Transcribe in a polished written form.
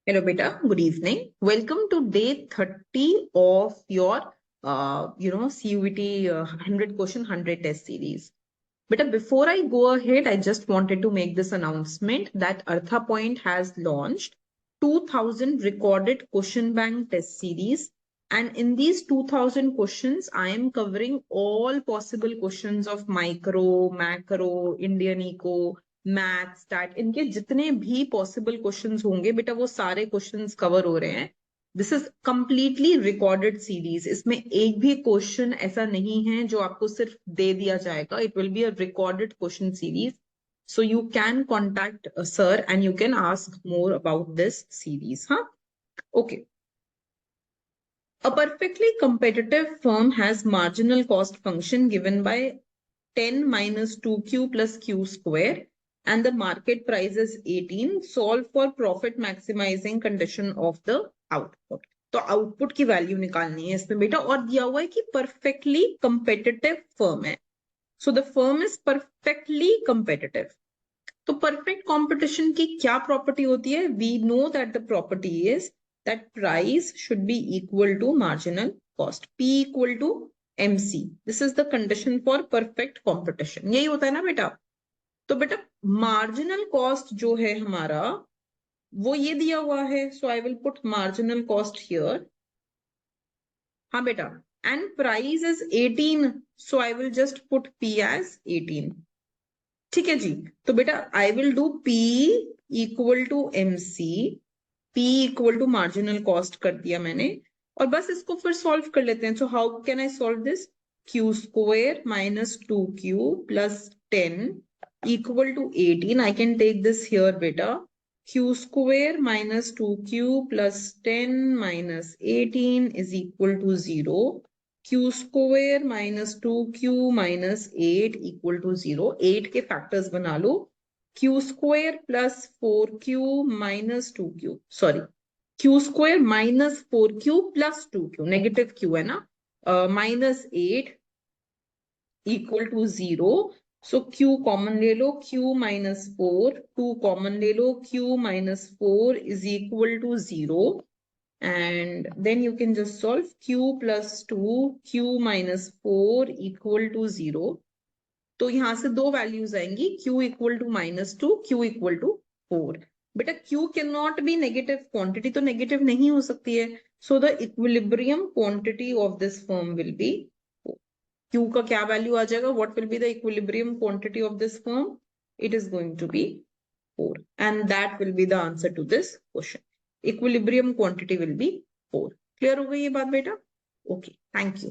Hello, beta. Good evening. Welcome to day 30 of your, CUET 100 question, 100 test series. Beta, before I go ahead, I just wanted to make this announcement that Artha Point has launched 2000 recorded question bank test series. And in these 2000 questions, I am covering all possible questions of micro, macro, Indian eco, math stat इनके जितने भी possible questions होंगे बेटा वो सारे questions cover हो रहे हैं. This is completely recorded series. इसमें एक भी क्वेश्चन ऐसा नहीं है जो आपको सिर्फ दे दिया जाएगा. It will be a recorded question series. So you can contact sir and you can ask more about this series. Huh? Okay. A perfectly competitive firm has marginal cost function given by 10 minus 2q plus q square and the market price is 18. Solve for profit maximizing condition of the output. तो output की value निकालनी है इसमें बेटा. और दिया हुआ है कि परफेक्टली कंपेटिटिव फर्म है. So the firm is perfectly competitive. तो परफेक्ट कंपटीशन की क्या प्रॉपर्टी होती है? We know that the property is that price should be equal to marginal cost. P equal to MC. This is the condition for perfect competition. यही होता है ना बेटा. तो बेटा मार्जिनल कॉस्ट जो है हमारा वो ये दिया हुआ है. So I will put marginal cost here. हाँ बेटा. And price is 18. So I will just put P as 18. ठीक है जी. तो बेटा I will do P equal to MC. P equal to marginal cost कर दिया मैंने. और बस इसको फिर सॉल्व कर लेते हैं. So how can I solve this? q square minus 2q plus 10 equal to 18. I can take this here बेटा. q square minus 2q plus 10 minus 18 is equal to 0. q square minus 2q minus 8 equal to 0. 8 के factors बना लो. q square plus 4q minus 2q, sorry, q square minus 4q plus 2q, negative q है ना, minus 8 equal to 0. So q common ले लो. q minus 4, 2 common ले लो. q minus 4 is equal to 0. And then you can just solve q plus 2, q minus 4 equal to 0. तो यहां से दो वैल्यूज आएंगी. q equal to minus 2, q equal to 4. बेटा q can not be negative quantity, तो negative नहीं हो सकती है. So the equilibrium quantity of this firm will be q का क्या वैल्यू आ जाएगा? What will be the equilibrium quantity of this firm? It is going to be 4. And that will be the answer to this question. Equilibrium quantity will be 4. Clear हो गई ये बात बेटा? Okay, thank you.